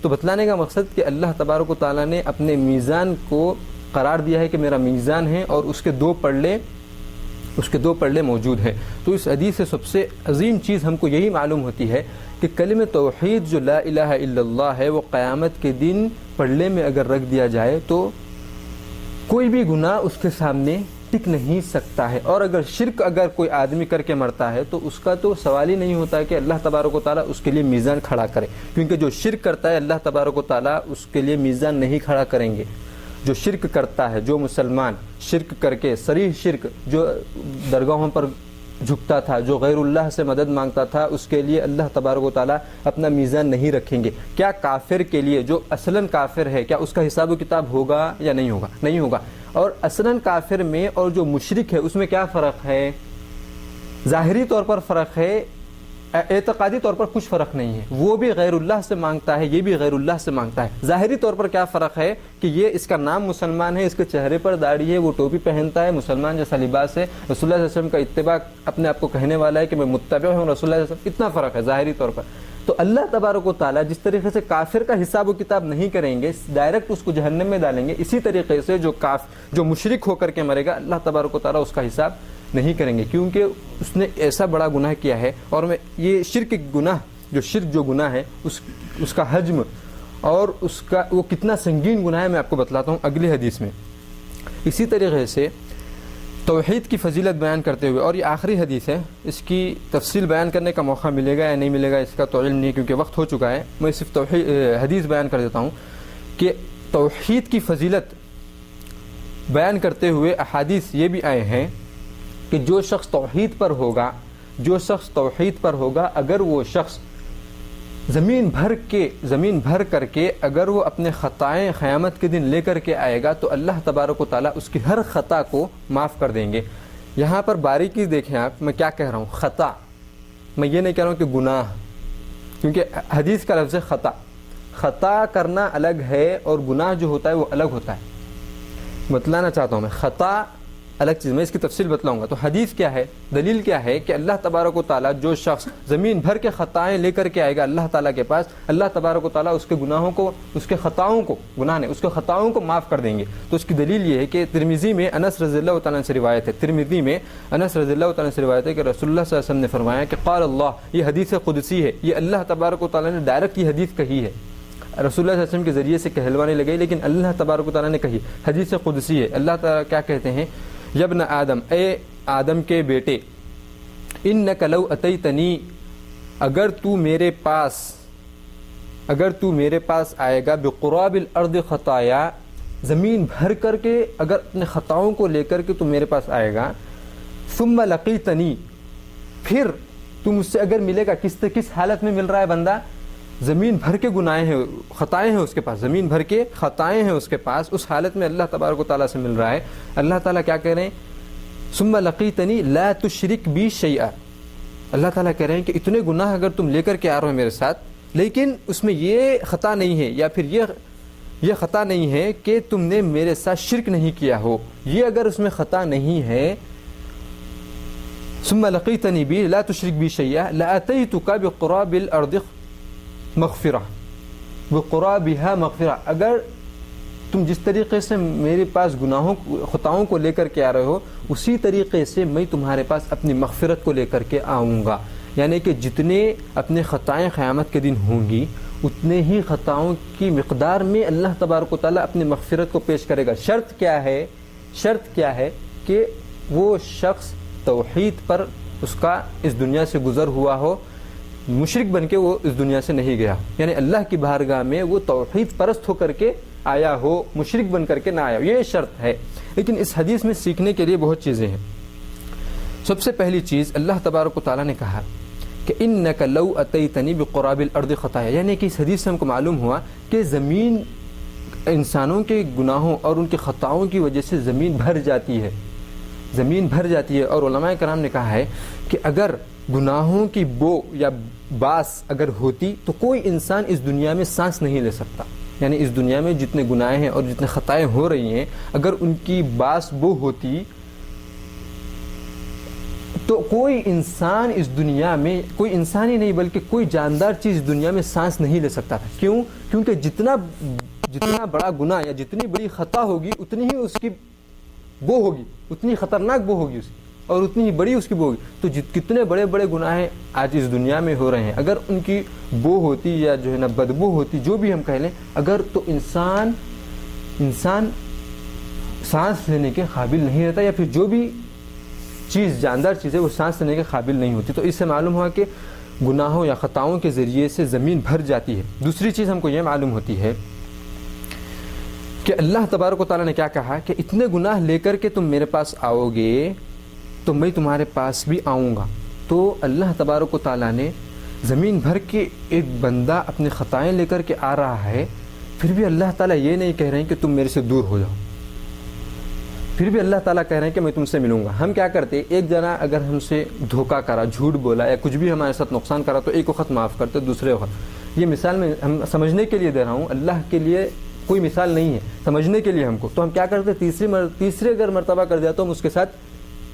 تو بتلانے کا مقصد کہ اللہ تبارک و تعالیٰ نے اپنے میزان کو قرار دیا ہے کہ میرا میزان ہے، اور اس کے دو پڑلے موجود ہیں. تو اس حدیث سے سب سے عظیم چیز ہم کو یہی معلوم ہوتی ہے کہ کلمہ توحید جو لا الہ الا اللہ ہے، وہ قیامت کے دن پڑلے میں اگر رکھ دیا جائے تو کوئی بھی گناہ اس کے سامنے ٹک نہیں سکتا ہے. اور اگر شرک کوئی آدمی کر کے مرتا ہے تو اس کا تو سوال ہی نہیں ہوتا ہے کہ اللہ تبارک و تعالیٰ اس کے لیے میزان کھڑا کرے، کیونکہ جو شرک کرتا ہے اللہ تبارک و تعالیٰ اس کے لیے میزان نہیں کھڑا کریں گے. جو شرک کرتا ہے، جو مسلمان شرک کر کے صریح شرک، جو درگاہوں پر جھکتا تھا، جو غیر اللہ سے مدد مانگتا تھا، اس کے لیے اللہ تبارک و تعالیٰ اپنا میزان نہیں رکھیں گے. کیا کافر کے لیے جو اصلاً کافر ہے، کیا اس کا حساب و کتاب ہوگا یا نہیں ہوگا؟ نہیں ہوگا. اور اصلاً کافر میں اور جو مشرک ہے اس میں کیا فرق ہے؟ ظاہری طور پر فرق ہے، اعتقادی طور پر کچھ فرق نہیں ہے. وہ بھی غیر اللہ سے مانگتا ہے، یہ بھی غیر اللہ سے مانگتا ہے. ظاہری طور پر کیا فرق ہے کہ یہ اس کا نام مسلمان ہے، اس کے چہرے پر داڑھی ہے، وہ ٹوپی پہنتا ہے، مسلمان جیسا لباس ہے، رسول اللہ صلی اللہ علیہ وسلم کا اتباع اپنے آپ کو کہنے والا ہے کہ میں متبع ہوں رسول اللہ صلی اللہ علیہ وسلم. اتنا فرق ہے ظاہری طور پر. تو اللہ تبارک و تعالیٰ جس طریقے سے کافر کا حساب و کتاب نہیں کریں گے، ڈائریکٹ اس کو جہنم میں ڈالیں گے، اسی طریقے سے جو مشرک ہو کر کے مرے گا اللہ تبارک و تعالیٰ اس کا حساب نہیں کریں گے، کیونکہ اس نے ایسا بڑا گناہ کیا ہے. اور میں یہ شرک گناہ ہے اس کا حجم اور اس کا وہ کتنا سنگین گناہ ہے میں آپ کو بتلاتا ہوں اگلی حدیث میں. اسی طریقے سے توحید کی فضیلت بیان کرتے ہوئے، اور یہ آخری حدیث ہے، اس کی تفصیل بیان کرنے کا موقع ملے گا یا نہیں ملے گا اس کا تو علم نہیں، کیونکہ وقت ہو چکا ہے. میں صرف حدیث بیان کر دیتا ہوں کہ توحید کی فضیلت بیان کرتے ہوئے احادیث یہ بھی آئے ہیں کہ جو شخص توحید پر ہوگا اگر وہ شخص زمین بھر کر کے اگر وہ اپنے خطائیں قیامت کے دن لے کر کے آئے گا تو اللہ تبارک و تعالیٰ اس کی ہر خطا کو معاف کر دیں گے. یہاں پر باریکی دیکھیں آپ، میں کیا کہہ رہا ہوں، خطا. میں یہ نہیں کہہ رہا ہوں کہ گناہ، کیونکہ حدیث کا لفظ ہے خطا کرنا الگ ہے اور گناہ جو ہوتا ہے وہ الگ ہوتا ہے. بتلانا چاہتا ہوں میں، خطا الگ چیز، میں اس کی تفصیل بتلاؤں گا. تو حدیث کیا ہے، دلیل کیا ہے کہ اللہ تبارک و تعالیٰ جو شخص زمین بھر کے خطائیں لے کر کے آئے گا اللہ تعالیٰ کے پاس، اللہ تبارک و تعالیٰ اس کے گناہوں کو، اس کے خطاؤں کو معاف کر دیں گے. تو اس کی دلیل یہ ہے کہ ترمذی میں انس رضی اللہ تعالیٰ سے روایت ہے، کہ رسول اللہ صلی اللہ علیہ وسلم نے فرمایا کہ قال اللہ، یہ حدیث قدسی ہے، یہ اللہ تبارک و تعالیٰ نے ڈائریکٹ یہ حدیث کہی ہے، رسول اللہ صلی اللہ علیہ وسلم کے ذریعے سے کہلوانے لگے، لیکن اللہ تبارک و تعالیٰ نے کہی. حدیث قدسی ہے. اللہ تعالیٰ کیا کہتے ہیں، یبن آدم، اے آدم کے بیٹے، انک لو اتیتنی، اگر تو میرے پاس آئے گا، بقراب الارض خطایا، زمین بھر کر کے اگر اپنے خطاؤں کو لے کر کے تو میرے پاس آئے گا، ثم لقیتنی، پھر تو مجھ سے اگر ملے گا، کس حالت میں مل رہا ہے بندہ، زمین بھر کے گناہیں ہیں، خطائیں ہیں اس کے پاس، زمین بھر کے خطائیں ہیں اس کے پاس، اس حالت میں اللہ تبارک و تعالیٰ سے مل رہا ہے. اللہ تعالیٰ کیا کہہ رہے ہیں، ثم لقیتنی لا تشرک بی شیئا، اللہ تعالیٰ کہہ رہے ہیں کہ اتنے گناہ اگر تم لے کر کے آ رہے ہو میرے ساتھ، لیکن اس میں یہ خطا نہیں ہے، یا پھر یہ خطا نہیں ہے کہ تم نے میرے ساتھ شرک نہیں کیا ہو، یہ اگر اس میں خطا نہیں ہے، ثم لقیتنی بی لا تشرک بی شیئا لاتیتک بقراب الارض مغفرہ، بقرابها مغفرہ، اگر تم جس طریقے سے میرے پاس خطاؤں کو لے کر کے آ رہے ہو، اسی طریقے سے میں تمہارے پاس اپنی مغفرت کو لے کر کے آؤں گا. یعنی کہ جتنے اپنے خطائیں قیامت کے دن ہوں گی، اتنے ہی خطاؤں کی مقدار میں اللہ تبارک و تعالیٰ اپنی مغفرت کو پیش کرے گا. شرط کیا ہے کہ وہ شخص توحید پر اس کا اس دنیا سے گزر ہوا ہو، مشرک بن کے وہ اس دنیا سے نہیں گیا، یعنی اللہ کی بارگاہ میں وہ توحید پرست ہو کر کے آیا ہو، مشرک بن کر کے نہ آیا ہو، یہ شرط ہے. لیکن اس حدیث میں سیکھنے کے لیے بہت چیزیں ہیں. سب سے پہلی چیز، اللہ تبارک و تعالیٰ نے کہا کہ انک لو اتیتنی بقراب الارض خطایا، یعنی کہ اس حدیث سے ہم کو معلوم ہوا کہ زمین انسانوں کے گناہوں اور ان کے خطاؤں کی وجہ سے زمین بھر جاتی ہے. زمین بھر جاتی ہے. اور علماء کرام نے کہا ہے کہ اگر گناہوں کی بو یا باس اگر ہوتی تو کوئی انسان اس دنیا میں سانس نہیں لے سکتا. یعنی اس دنیا میں جتنے گناہ ہیں اور جتنے خطائیں ہو رہی ہیں اگر ان کی باس بو ہوتی تو کوئی انسان اس دنیا میں، کوئی انسان ہی نہیں بلکہ کوئی جاندار چیز اس دنیا میں سانس نہیں لے سکتا تھا. کیوں؟ کیونکہ جتنا بڑا گناہ یا جتنی بڑی خطا ہوگی اتنی ہی اس کی بو ہوگی، اتنی خطرناک بو ہوگی اس کی، اور اتنی ہی بڑی اس کی بو ہوگی. تو کتنے بڑے بڑے گناہ آج اس دنیا میں ہو رہے ہیں، اگر ان کی بو ہوتی یا جو ہے نا بدبو ہوتی، جو بھی ہم کہہ لیں، اگر تو انسان سانس لینے کے قابل نہیں رہتا، یا پھر جو بھی چیز جاندار چیز ہے وہ سانس لینے کے قابل نہیں ہوتی. تو اس سے معلوم ہوا کہ گناہوں یا خطاؤں کے ذریعے سے زمین بھر جاتی ہے. دوسری چیز ہم کو یہ معلوم ہوتی ہے کہ اللہ تبارک و تعالیٰ نے کیا کہا کہ اتنے گناہ لے کر کے تم میرے پاس آؤ گے تو میں تمہارے پاس بھی آؤں گا. تو اللہ تبارک و تعالیٰ نے زمین بھر کے ایک بندہ اپنی خطائیں لے کر کے آ رہا ہے، پھر بھی اللہ تعالیٰ یہ نہیں کہہ رہے ہیں کہ تم میرے سے دور ہو جاؤ، پھر بھی اللہ تعالیٰ کہہ رہے ہیں کہ میں تم سے ملوں گا. ہم کیا کرتے، ایک جنا اگر ہم سے دھوکہ کرا، جھوٹ بولا یا کچھ بھی ہمارے ساتھ نقصان کرا تو ایک وقت معاف کرتے، دوسرے وقت. یہ مثال میں ہم سمجھنے کے لیے دے رہا ہوں، اللہ کے لیے کوئی مثال نہیں ہے، سمجھنے کے لیے ہم کو. تو ہم کیا کرتے، تیسری اگر مرتبہ کر دیا تو ہم اس کے ساتھ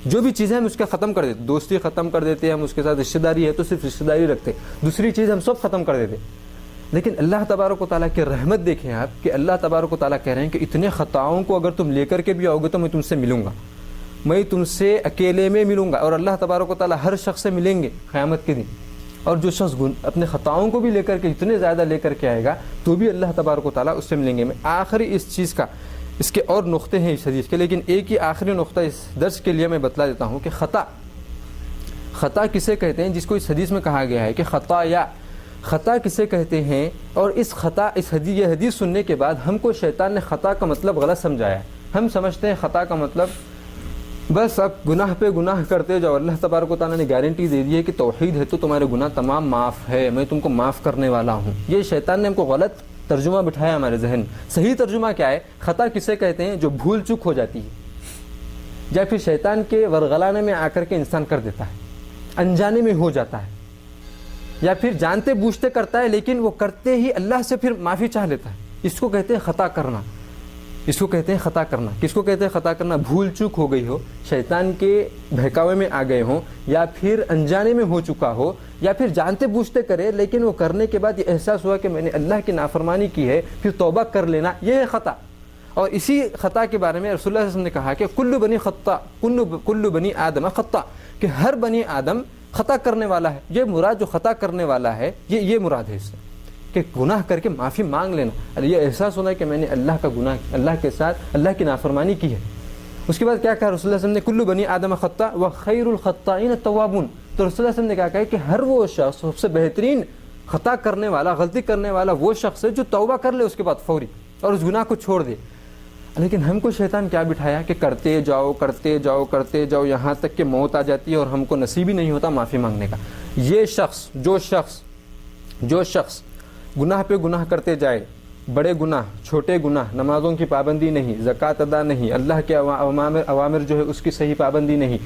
جو بھی چیزیں ہم اس کا ختم کر دیتے، دوستی ختم کر دیتے، ہم اس کے ساتھ رشتہ داری ہے تو صرف رشتہ داری رکھتے، دوسری چیز ہم سب ختم کر دیتے. لیکن اللہ تبارک و تعالیٰ کی رحمت دیکھیں آپ کہ اللہ تبارک و تعالیٰ کہہ رہے ہیں کہ اتنے خطاؤں کو اگر تم لے کر کے بھی آؤ گے تو میں تم سے ملوں گا، میں تم سے اکیلے میں ملوں گا. اور اللہ تبارک و تعالیٰ ہر شخص سے ملیں گے قیامت کے دن. اور جو شخص اپنے خطاؤں کو بھی لے کر کے اتنے زیادہ لے کر کے آئے گا تو بھی اللہ تبارک و تعالیٰ اس سے ملیں گے. میں آخری اس چیز کا، اس کے اور نقطے ہیں اس حدیث کے، لیکن ایک ہی آخری نقطہ اس درس کے لیے میں بتلا دیتا ہوں کہ خطا کسے کہتے ہیں، جس کو اس حدیث میں کہا گیا ہے کہ خطا کسے کہتے ہیں. اور یہ حدیث سننے کے بعد ہم کو شیطان نے خطا کا مطلب غلط سمجھایا. ہم سمجھتے ہیں خطا کا مطلب بس اب گناہ پہ گناہ کرتے جاؤ. اللہ تبارک و تعالیٰ نے گارنٹی دے دی ہے کہ توحید ہے تو تمہارے گناہ تمام معاف ہے، میں تم کو معاف کرنے والا ہوں. یہ شیطان نے ہم کو غلط ترجمہ بٹھایا ہمارے ذہن. صحیح ترجمہ کیا ہے؟ خطا کسے کہتے ہیں؟ جو بھول چک ہو جاتی ہے یا پھر شیطان کے ورغلانے میں آ کر کے انسان کر دیتا ہے، انجانے میں ہو جاتا ہے، یا پھر جانتے بوجھتے کرتا ہے لیکن وہ کرتے ہی اللہ سے پھر معافی چاہ لیتا ہے. اس کو کہتے ہیں خطا کرنا. اس کو کہتے ہیں خطا کرنا. کس کو کہتے ہیں خطا کرنا؟ بھول چوک ہو گئی ہو، شیطان کے بہکاوے میں آ گئے ہوں، یا پھر انجانے میں ہو چکا ہو، یا پھر جانتے بوجھتے کرے لیکن وہ کرنے کے بعد یہ احساس ہوا کہ میں نے اللہ کی نافرمانی کی ہے، پھر توبہ کر لینا، یہ ہے خطا. اور اسی خطا کے بارے میں رسول اللہ صلی اللہ علیہ وسلم نے کہا کہ کل بنی آدم خطا، کہ ہر بنی آدم خطا کرنے والا ہے. یہ مراد جو خطا کرنے والا ہے یہ مراد ہے اس سے کہ گناہ کر کے معافی مانگ لینا، یہ احساس ہونا ہے کہ میں نے اللہ کا گناہ، اللہ کے ساتھ اللہ کی نافرمانی کی ہے. اس کے بعد کیا کہا رسول اللہ صلی اللہ علیہ وسلم نے؟ کل بنی آدم خطا وخیر الخطائین التوابون. تو رسول اللہ صلی اللہ علیہ وسلم نے کیا کہا کہ ہر وہ شخص، سب سے بہترین خطا کرنے والا، غلطی کرنے والا وہ شخص ہے جو توبہ کر لے اس کے بعد فوری اور اس گناہ کو چھوڑ دے. لیکن ہم کو شیطان کیا بٹھایا کہ کرتے جاؤ یہاں تک کہ موت آ جاتی ہے اور ہم کو نصیب ہی نہیں ہوتا معافی مانگنے کا. یہ جو شخص گناہ پہ گناہ کرتے جائے، بڑے گناہ، چھوٹے گناہ، نمازوں کی پابندی نہیں، زکوٰۃ ادا نہیں، اللہ کے اوامر جو ہے اس کی صحیح پابندی نہیں،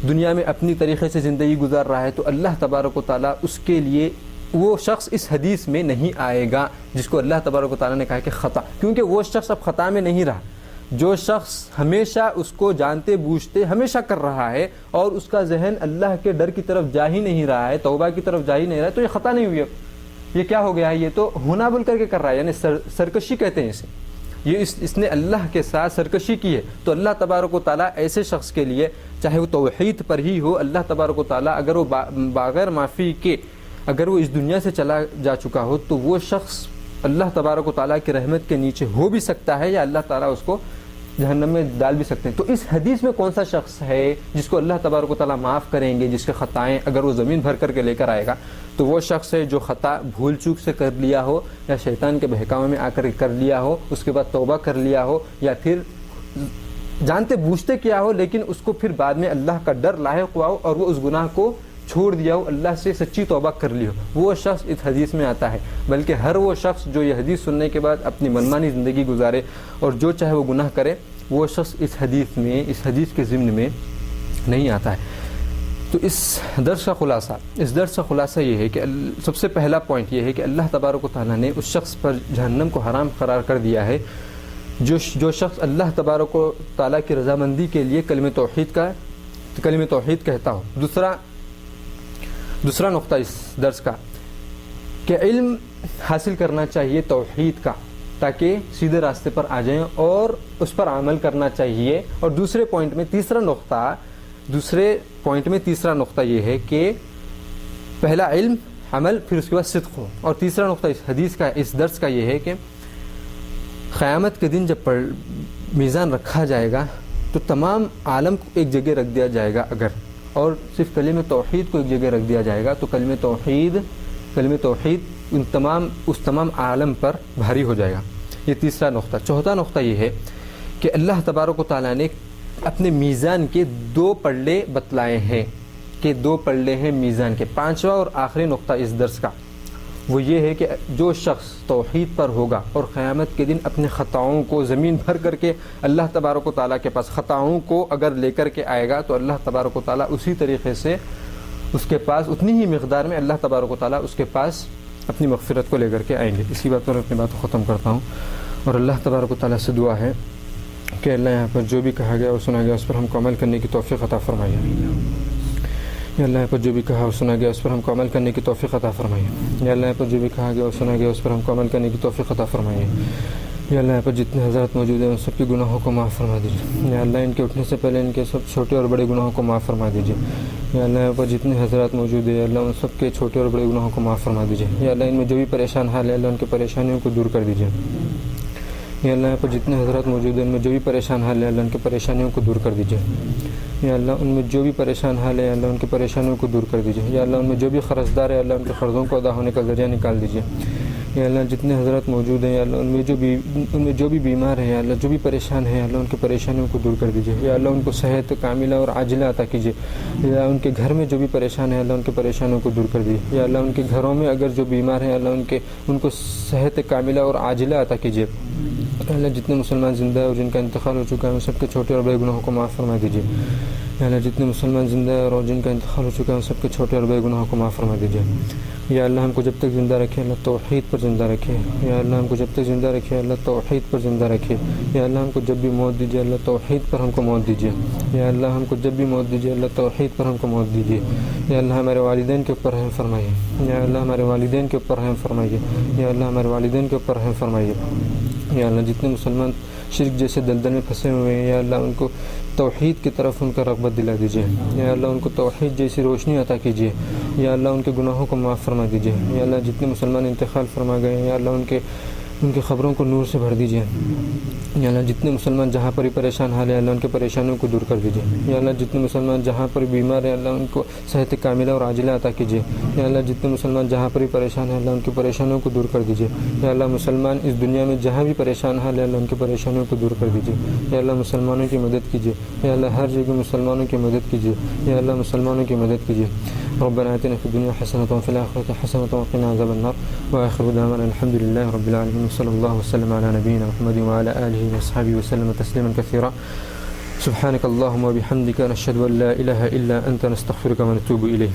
دنیا میں اپنی طریقے سے زندگی گزار رہا ہے، تو اللہ تبارک و تعالیٰ اس کے لیے وہ شخص اس حدیث میں نہیں آئے گا جس کو اللہ تبارک و تعالیٰ نے کہا کہ خطا. کیونکہ وہ شخص اب خطا میں نہیں رہا. جو شخص ہمیشہ اس کو جانتے بوجھتے ہمیشہ کر رہا ہے اور اس کا ذہن اللہ کے ڈر کی طرف جا ہی نہیں رہا ہے، توبہ کی طرف جا ہی نہیں رہا ہے، تو یہ خطا نہیں ہوئی. یہ کیا ہو گیا ہے؟ یہ تو ہونا بول کر کے کر رہا ہے، یعنی سرکشی کہتے ہیں اسے. یہ اس نے اللہ کے ساتھ سرکشی کی ہے. تو اللہ تبارک و تعالیٰ ایسے شخص کے لیے، چاہے وہ توحید پر ہی ہو، اللہ تبارک و تعالیٰ اگر وہ بغیر معافی کے اگر وہ اس دنیا سے چلا جا چکا ہو تو وہ شخص اللہ تبارک و تعالیٰ کی رحمت کے نیچے ہو بھی سکتا ہے، یا اللہ تعالیٰ اس کو جہنم میں ڈال بھی سکتے ہیں. تو اس حدیث میں کون سا شخص ہے جس کو اللہ تبارک و تعالیٰ معاف کریں گے، جس کے خطائیں اگر وہ زمین بھر کر کے لے کر آئے گا؟ تو وہ شخص ہے جو خطا بھول چوک سے کر لیا ہو، یا شیطان کے بہکاوے میں آ کر کر لیا ہو، اس کے بعد توبہ کر لیا ہو، یا پھر جانتے بوجھتے کیا ہو لیکن اس کو پھر بعد میں اللہ کا ڈر لاحق ہوا ہو اور وہ اس گناہ کو چھوڑ دیا ہو، اللہ سے سچی توبہ کر لی ہو، وہ شخص اس حدیث میں آتا ہے. بلکہ ہر وہ شخص جو یہ حدیث سننے کے بعد اپنی منمانی زندگی گزارے اور جو چاہے وہ گناہ کرے، وہ شخص اس حدیث کے ضمن میں نہیں آتا ہے. تو اس درس کا خلاصہ یہ ہے کہ سب سے پہلا پوائنٹ یہ ہے کہ اللہ تبارک و تعالیٰ نے اس شخص پر جہنم کو حرام قرار کر دیا ہے جو شخص اللہ تبارک و تعالیٰ کی رضامندی کے لیے کلمہ توحید کہتا ہو. دوسرا نقطہ اس درس کا کہ علم حاصل کرنا چاہیے توحید کا تاکہ سیدھے راستے پر آ جائیں اور اس پر عمل کرنا چاہیے. اور دوسرے پوائنٹ میں تیسرا نقطہ یہ ہے کہ پہلا علم عمل پھر اس کے بعد صدق ہو. اور تیسرا نقطہ اس حدیث کا اس درس کا یہ ہے کہ قیامت کے دن جب میزان رکھا جائے گا تو تمام عالم کو ایک جگہ رکھ دیا جائے گا اگر اور صرف کلمہ توحید کو ایک جگہ رکھ دیا جائے گا تو کلمہ توحید اس تمام عالم پر بھاری ہو جائے گا. یہ تیسرا نقطہ. چوتھا نقطہ یہ ہے کہ اللہ تبارک و تعالیٰ نے اپنے میزان کے 2 پلڑے بتلائے ہیں کہ 2 پلڑے ہیں میزان کے. پانچواں اور آخری نقطہ اس درس کا وہ یہ ہے کہ جو شخص توحید پر ہوگا اور قیامت کے دن اپنے خطاؤں کو زمین بھر کر کے اللہ تبارک و تعالیٰ کے پاس خطاؤں کو اگر لے کر کے آئے گا تو اللہ تبارک و تعالیٰ اسی طریقے سے اس کے پاس اتنی ہی مقدار میں اللہ تبارک و تعالیٰ اس کے پاس اپنی مغفرت کو لے کر کے آئیں گے. اسی بات پر اپنی بات کو ختم کرتا ہوں اور اللہ تبارک و تعالیٰ سے دعا ہے کہ اللہ یہاں پر جو بھی کہا گیا اور سنا گیا اس پر ہم کو عمل کرنے کی توفیق عطا فرمائیے. یا اللہ یہاں پر جو بھی کہا اور سنا گیا اس پر ہم کو عمل کرنے کی توفیق عطا فرمائیے. یا اللہ یہاں پر جو بھی کہا گیا اور سنا گیا اس پر ہم کو عمل کرنے کی توفیق عطا فرمائیے. یا اللہ یہاں پر جتنے حضرات موجود ہیں ان سب کے گناہوں کو معاف فرما دیجیے. یا اللہ ان کے اٹھنے سے پہلے ان کے سب چھوٹے اور بڑے گناہوں کو معاف فرما دیجیے. یا اللہ یہاں پر جتنے حضرات موجود ہیں اللہ ان سب کے چھوٹے اور بڑے گناہوں کو معاف فرما دیجیے. یا اللہ ان میں جو بھی پریشان حال ہے اللہ ان کی پریشانیوں کو دور کر دیجیے. یا اللہ یہاں پر جتنے حضرات موجود ہیں ان میں جو بھی پریشان حال ہے اللہ ان کی پریشانیوں کو دور کر دیجیے. یا اللہ ان میں جو بھی پریشان حال ہے اللہ ان کی پریشانیوں کو دور کر دیجیے. یا اللہ ان میں جو بھی قرض دار ہے اللہ ان کے قرضوں کو ادا ہونے کا ذریعہ نکال دیجیے. یا اللہ جتنے حضرات موجود ہیں یا اللہ ان میں جو بھی بیمار ہیں یا اللہ جو بھی پریشان ہیں اللہ ان کی پریشانیوں کو دور کر دیجیے. یا اللہ ان کو صحت کاملہ اور عاجلہ عطا کیجیے. یا ان کے گھر میں جو بھی پریشان ہیں اللہ ان کی پریشانیوں کو دور کر دیجیے. یا اللہ ان کے گھروں میں اگر جو بیمار ہیں اللہ ان کو صحت کاملہ اور عاجلہ عطا کیجیے. اللہ جتنے مسلمان زندہ ہیں اور جن کا انتقال ہو چکا ہے ان سب کے چھوٹے اور بڑے گناہوں کو معاف فرما دیجیے. یا اللہ جتنے مسلمان زندہ ہیں اور جن کا انتقال ہو چکا ہے ان سب کے چھوٹے اور بڑے گناہوں کو معاف فرما دیجیے. یا اللہ ہم کو جب تک زندہ رکھے اللہ توحید پر زندہ رکھے. یا اللہ ہم کو جب تک زندہ رکھے اللہ توحید پر زندہ رکھے. یا اللہ ہم کو جب بھی موت دیجیے اللہ توحید پر ہم کو موت دیجیے. یا اللہ ہم کو جب بھی موت دیجیے اللہ توحید پر ہم کو موت دیجیے. یا اللہ ہمارے والدین کے اوپر رحم فرمائیے. یا اللہ ہمارے والدین کے اوپر رحم فرمائیے. یا اللہ ہمارے والدین کے اوپر رحم فرمائیے. یا اللہ جتنے مسلمان شرک جیسے دلدل میں پھنسے ہوئے ہیں یا اللہ ان کو توحید کی طرف ان کا رغبت دلا دیجیے. یا اللہ ان کو توحید جیسی روشنی عطا کیجیے. یا اللہ ان کے گناہوں کو معاف فرما دیجیے. یا اللہ جتنے مسلمان انتقال فرما گئے ہیں یا اللہ ان کے خبروں کو نور سے بھر دیجیے. یا اللہ جتنے مسلمان جہاں پر بھی پریشان حال ہے اللہ ان کے پریشانیوں کو دور کر دیجیے. یا اللہ جتنے مسلمان جہاں پر بیمار ہیں اللہ ان کو صحت کاملہ اور عاجلہ عطا کیجیے. یا اللہ جتنے مسلمان جہاں پر بھی پریشان ہیں اللہ ان کی پریشانیوں کو دور کر دیجیے. یا اللہ مسلمان اس دنیا میں جہاں بھی پریشان حال ہے اللہ ان کی پریشانیوں کو دور کر دیجیے. یا اللہ مسلمانوں کی مدد کیجیے. یا اللہ ہر جگہ مسلمانوں کی مدد کیجیے. یا اللہ مسلمانوں کی مدد کیجیے. ربنا آتنا في الدنيا حسنة وفي الآخرة حسنة وقنا عذاب النار وآخر دعوانا الحمد لله رب العالمين وصلى الله وسلم على نبينا محمد وعلى آله وأصحابه وسلم تسليما كثيرا. سبحانك اللهم وبحمدك نشهد أن لا إله إلا أنت نستغفرك ونتوب إليه.